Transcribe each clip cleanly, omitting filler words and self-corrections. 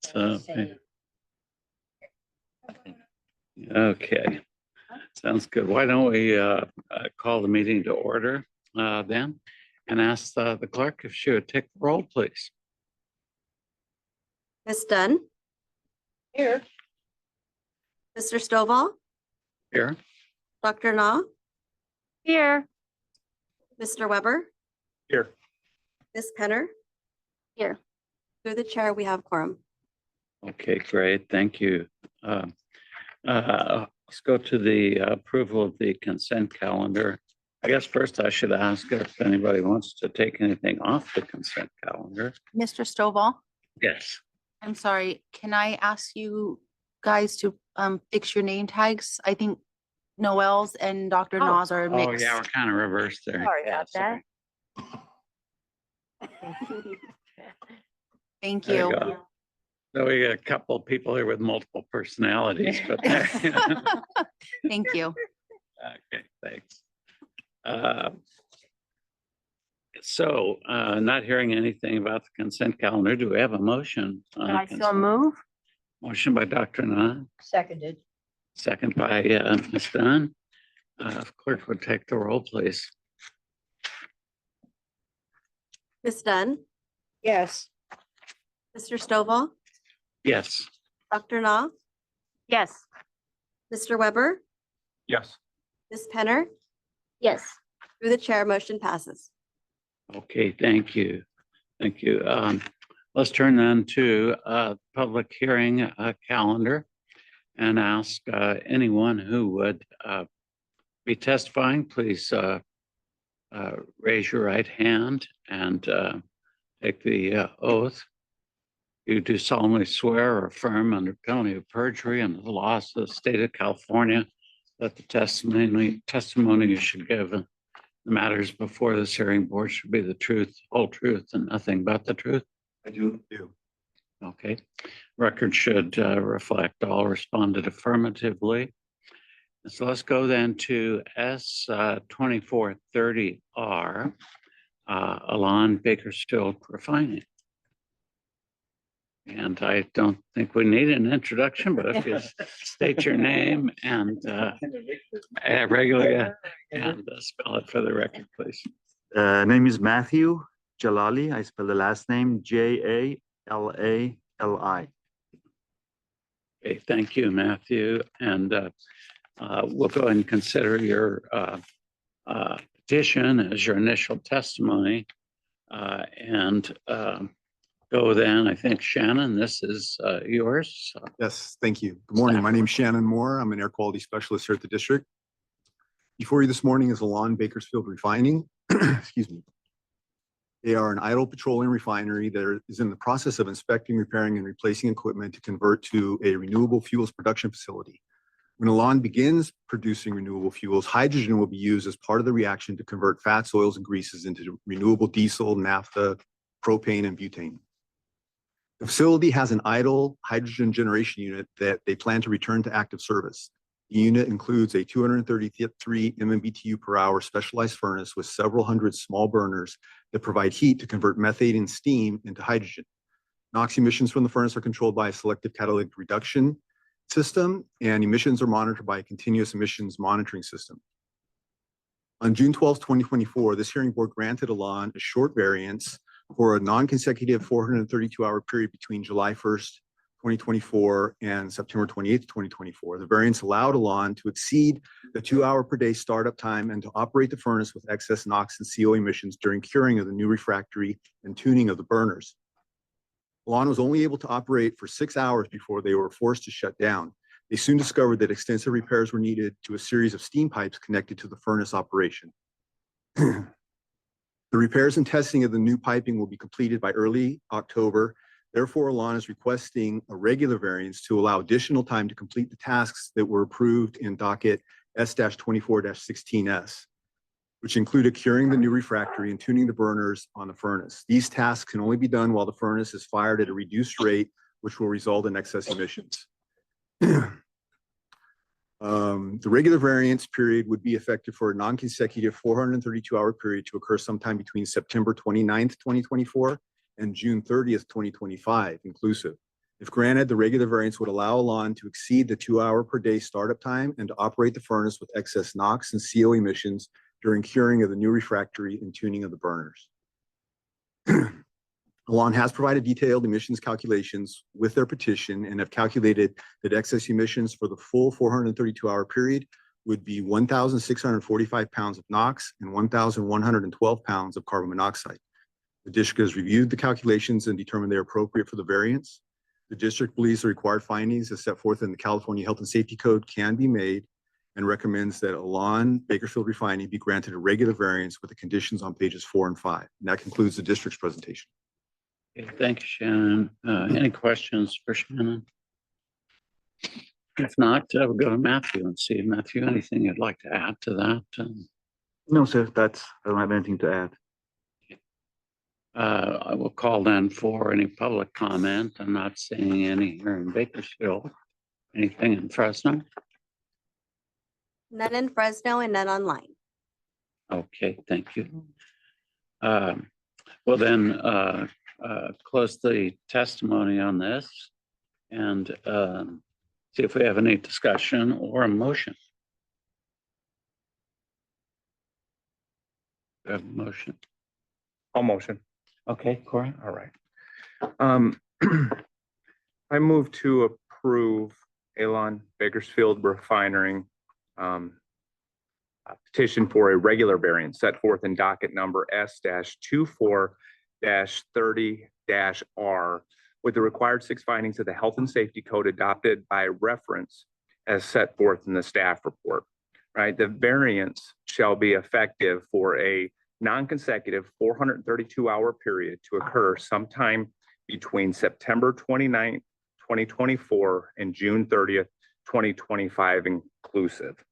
So, okay, sounds good. Why don't we call the meeting to order then and ask the clerk if she would take the roll, please. Ms. Dunn, Here. Mr. Stovall, Here. Dr. Na, Here. Mr. Weber, Here. Ms. Penner. Here. Through the chair, we have quorum. Okay, great. Thank you. Let's go to the approval of the consent calendar. I guess first I should ask if anybody wants to take anything off the consent calendar. Mr. Stovall, Yes. I'm sorry, can I ask you guys to fix your name tags? I think Noel's and Dr. Oh. Nas are Oh, mixed. yeah, we're kind of reversed there. Sorry Yeah, about that. Thank There you you. go. So we got a couple of people here with multiple personalities, but there. Thank you. Okay, thanks. So not hearing anything about the consent calendar, do we have a motion? on I consent? so move. Motion by Dr. Na, Seconded. second by Ms. Dunn. Clerk would take the roll, please. Ms. Dunn, Yes. Mr. Stovall, Yes. Dr. Na, Yes. Mr. Weber, Yes. Ms. Penner. Yes. Through the chair, motion passes. Okay, thank you. Thank you. Let's turn then to public hearing calendar and ask anyone who would be testifying, please raise your right hand and take the oath. You do solemnly swear or affirm under penalty of perjury and the laws of the state of California that the testimony you should give in the matters before this hearing board should be the truth, whole truth, and nothing but the truth. I do. Okay. Record should reflect all responded affirmatively. So let's go then to S 2430R, Alon Bakersfield Refining. And I don't think we need an introduction, but if you state your name and regularly and spell it for the record, please. Name is Matthew Jalali. I spell the last name Jalali. Okay, thank you, Matthew. And we'll go ahead and consider your petition as your initial testimony. Go then, I think, Shannon, this is yours. Yes, thank you. Good morning. My name is Shannon Moore. I'm an air quality specialist here at the district. Before you this morning is Alon Bakersfield Refining. Excuse me. They are an idle petroleum refinery that is in the process of inspecting, repairing, and replacing equipment to convert to a renewable fuels production facility. When Alon begins producing renewable fuels, hydrogen will be used as part of the reaction to convert fats, oils, and greases into renewable diesel, naphtha, propane, and butane. The facility has an idle hydrogen generation unit that they plan to return to active service. The unit includes a 233 MMBTU per hour specialized furnace with several hundred small burners that provide heat to convert methane and steam into hydrogen. NOx emissions from the furnace are controlled by a selective catalytic reduction system, and emissions are monitored by a continuous emissions monitoring system. On June 12, 2024, this hearing board granted Alon a short variance for a non-consecutive 432-hour period between July 1st, 2024 and September 28th, 2024. The variance allowed Alon to exceed the 2-hour per day startup time and to operate the furnace with excess NOx and CO emissions during curing of the new refractory and tuning of the burners. Alon was only able to operate for 6 hours before they were forced to shut down. They soon discovered that extensive repairs were needed to a series of steam pipes connected to the furnace operation. The repairs and testing of the new piping will be completed by early October. Therefore, Alon is requesting a regular variance to allow additional time to complete the tasks that were approved in docket S-24-16S, which included curing the new refractory and tuning the burners on the furnace. These tasks can only be done while the furnace is fired at a reduced rate, which will result in excess emissions. The regular variance period would be effective for a non-consecutive 432-hour period to occur sometime between September 29th, 2024 and June 30th, 2025 inclusive. If granted, the regular variance would allow Alon to exceed the 2-hour per day startup time and to operate the furnace with excess NOx and CO emissions during curing of the new refractory and tuning of the burners. Alon has provided detailed emissions calculations with their petition and have calculated that excess emissions for the full 432-hour period would be 1,645 pounds of NOx and 1,112 pounds of carbon monoxide. The district has reviewed the calculations and determined they are appropriate for the variance. The district believes the required findings as set forth in the California Health and Safety Code can be made and recommends that Alon Bakersfield Refining be granted a regular variance with the conditions on pages 4 and 5. And that concludes the district's presentation. Okay, thank you, Shannon. Any questions for Shannon? If not, we'll go to Matthew and see. Matthew, anything you'd like to add to that? No, sir, I don't have anything to add. I will call then for any public comment. I'm not seeing any here in Bakersfield. Anything in Fresno? None in Fresno and none online. Okay, thank you. We'll then close the testimony on this and see if we have any discussion or a motion. We have a motion. I'll motion. Okay, Corey. All right. I move to approve Alon Bakersfield Refining a petition for a regular variance set forth in docket number S-24-30-R with the required 6 findings of the Health and Safety Code adopted by reference as set forth in the staff report. Right, the variance shall be effective for a non-consecutive 432-hour period to occur sometime between September 29th, 2024 and June 30th, 2025 inclusive.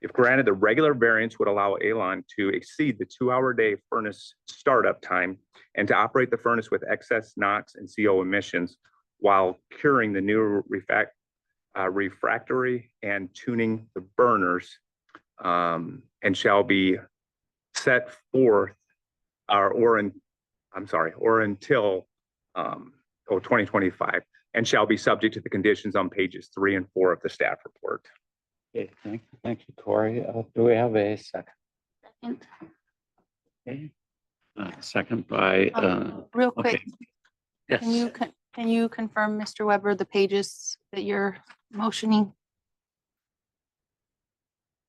If granted, the regular variance would allow Alon to exceed the 2-hour day furnace startup time and to operate the furnace with excess NOx and CO emissions while curing the new refractory and tuning the burners, and shall be set forth until 2025 and shall be subject to the conditions on pages 3 and 4 of the staff report. Okay, thank you, Corey. Do we have a second? Second. Okay. Second by, Real quick, okay. Yes. can you confirm, Mr. Weber, the pages that you're motioning?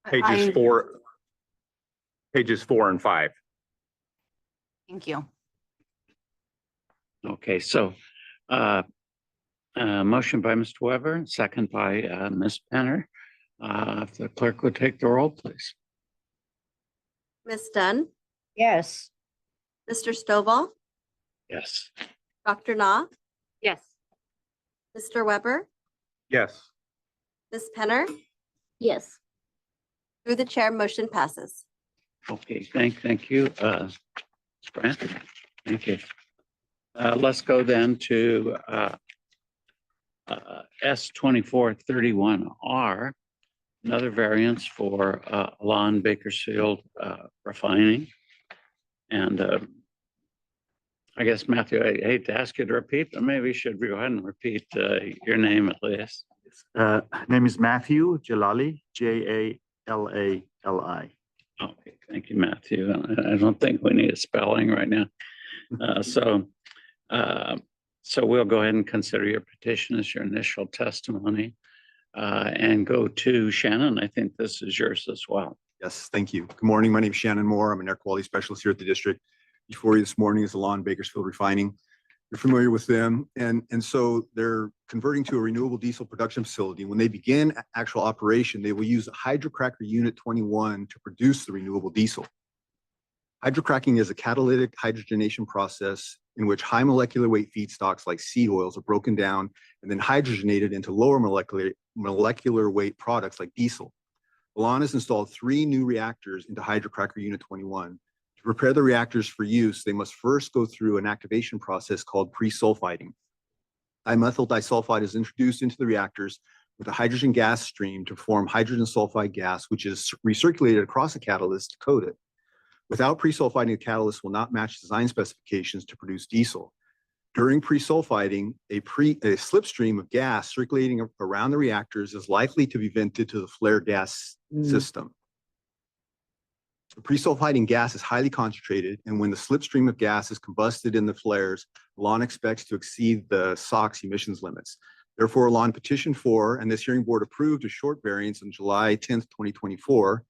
Pages 4 and 5. Thank you. Okay, so motion by Mr. Weber, second by Ms. Penner. If the clerk would take the roll, please. Ms. Dunn, Yes. Mr. Stovall, Yes. Dr. Na, Yes. Mr. Weber, Yes. Ms. Penner. Yes. Through the chair, motion passes. Okay, thank you, Ms. Grant. Thank you. Let's go then to S-2431R, another variance for Alon Bakersfield Refining. And I guess, Matthew, I hate to ask you to repeat, but maybe you should go ahead and repeat your name at least. Name is Matthew Jalali, Jalali. Okay, thank you, Matthew. I don't think we need a spelling right now. So we'll go ahead and consider your petition as your initial testimony and go to Shannon. I think this is yours as well. Yes, thank you. Good morning. My name is Shannon Moore. I'm an air quality specialist here at the district. Before you this morning is Alon Bakersfield Refining. You're familiar with them. And so they're converting to a renewable diesel production facility. When they begin actual operation, they will use a hydrocracker unit 21 to produce the renewable diesel. Hydrocracking is a catalytic hydrogenation process in which high molecular weight feedstocks like seed oils are broken down and then hydrogenated into lower molecular weight products like diesel. Alon has installed 3 new reactors into hydrocracker unit 21. To prepare the reactors for use, they must first go through an activation process called pre-sulfiding. Dimethyl disulfide is introduced into the reactors with a hydrogen gas stream to form hydrogen sulfide gas, which is recirculated across the catalyst to coat it. Without pre-sulfiding, the catalyst will not match design specifications to produce diesel. During pre-sulfiding, a slipstream of gas circulating around the reactors is likely to be vented to the flare gas system. The pre-sulfiding gas is highly concentrated, and when the slipstream of gas is combusted in the flares, Alon expects to exceed the SOx emissions limits. Therefore, Alon petitioned for, and this hearing board approved a short variance on July 10th, 2024.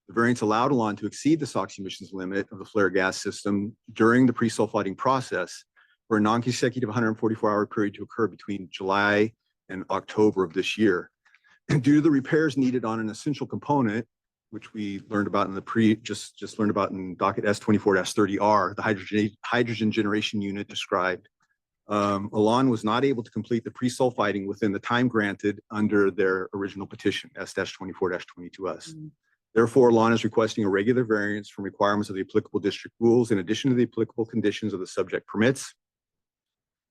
The variance allowed Alon to exceed the SOx emissions limit of the flare gas system during the pre-sulfiding process for a non-consecutive 144-hour period to occur between July and October of this year. Due to the repairs needed on an essential component, which we learned about in the just learned about in docket S24-30R, the hydrogen generation unit described, Alon was not able to complete the pre-sulfiding within the time granted under their original petition, S-24-22S. Therefore, Alon is requesting a regular variance from requirements of the applicable district rules in addition to the applicable conditions of the subject permits.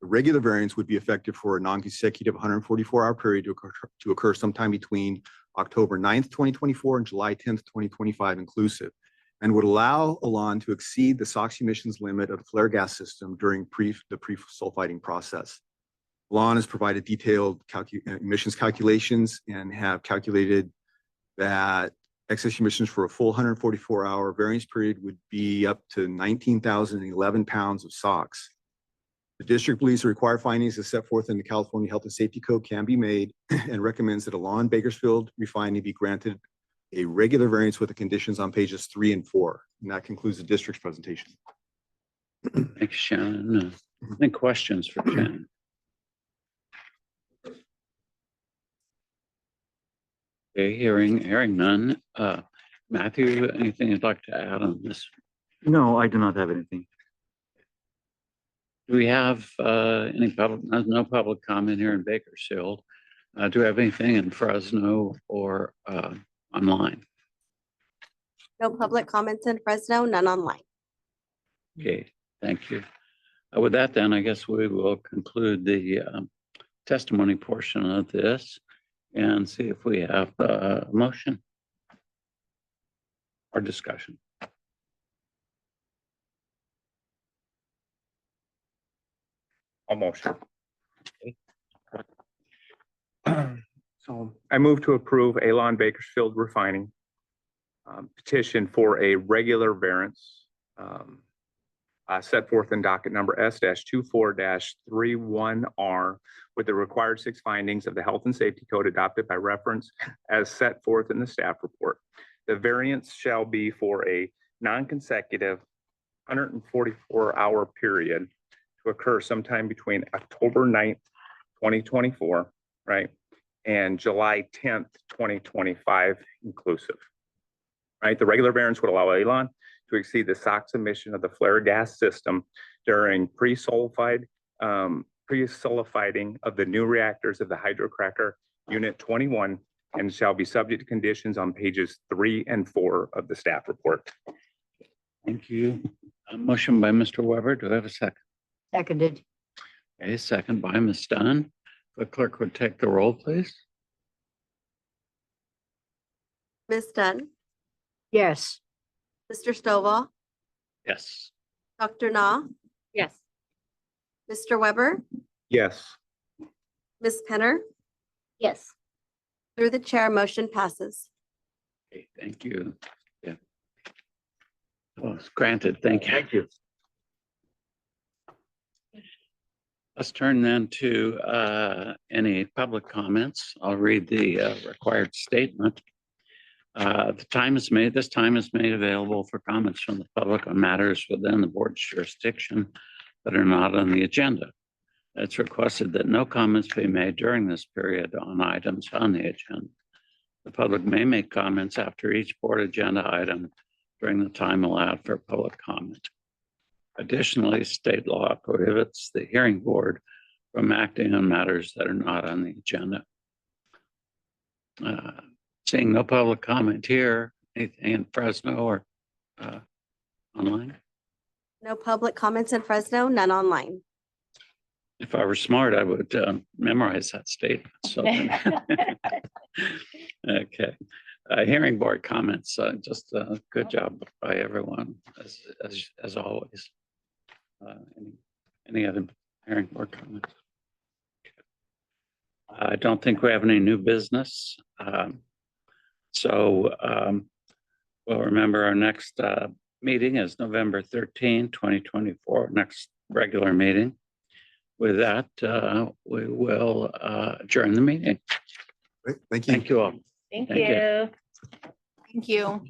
The regular variance would be effective for a non-consecutive 144-hour period to occur sometime between October 9th, 2024 and July 10th, 2025 inclusive, and would allow Alon to exceed the SOx emissions limit of the flare gas system during the pre-sulfiding process. Alon has provided detailed emissions calculations and have calculated that excess emissions for a full 144-hour variance period would be up to 19,011 pounds of SOx. The district believes the required findings as set forth in the California Health and Safety Code can be made and recommends that Alon Bakersfield Refining be granted a regular variance with the conditions on pages 3 and 4. And that concludes the district's presentation. Thank you, Shannon. Any questions for Shannon? Okay, hearing none. Matthew, anything you'd like to add on this? No, I do not have anything. Do we have any public, no public comment here in Bakersfield? Do we have anything in Fresno or online? No public comments in Fresno, none online. Okay, thank you. With that, then I guess we will conclude the testimony portion of this and see if we have a motion or discussion. A motion. So I move to approve Alon Bakersfield Refining petition for a regular variance set forth in docket number S-24-31R with the required 6 findings of the Health and Safety Code adopted by reference as set forth in the staff report. The variance shall be for a non-consecutive 144-hour period to occur sometime between October 9th, 2024, right, and July 10th, 2025 inclusive. Right, the regular variance would allow Alon to exceed the SOx emission of the flare gas system during pre-sulfiding of the new reactors of the hydrocracker unit 21 and shall be subject to conditions on pages 3 and 4 of the staff report. Thank you. A motion by Mr. Weber. Do I have a second? Seconded. A second by Ms. Dunn. The clerk would take the roll, please. Ms. Dunn, Yes. Mr. Stovall, Yes. Dr. Na, Yes. Mr. Weber, Yes. Ms. Penner. Yes. Through the chair, motion passes. Okay, thank you. Yeah. Well, it's granted. Thank you. Thank you. Let's turn then to any public comments. I'll read the required statement. This time is made available for comments from the public on matters within the board's jurisdiction that are not on the agenda. It's requested that no comments be made during this period on items on the agenda. The public may make comments after each board agenda item during the time allowed for public comment. Additionally, state law prohibits the hearing board from acting on matters that are not on the agenda. Seeing no public comment here, anything in Fresno or online? No public comments in Fresno, none online. If I were smart, I would memorize that statement. So, okay. Hearing board comments, just a good job by everyone, as always. Any other Hearing board comments. I don't think we have any new business. So we'll remember our next meeting is November 13, 2024, next regular meeting. With that, we will adjourn the meeting. Great, thank you. Thank you all. Thank Thank you. Thank you.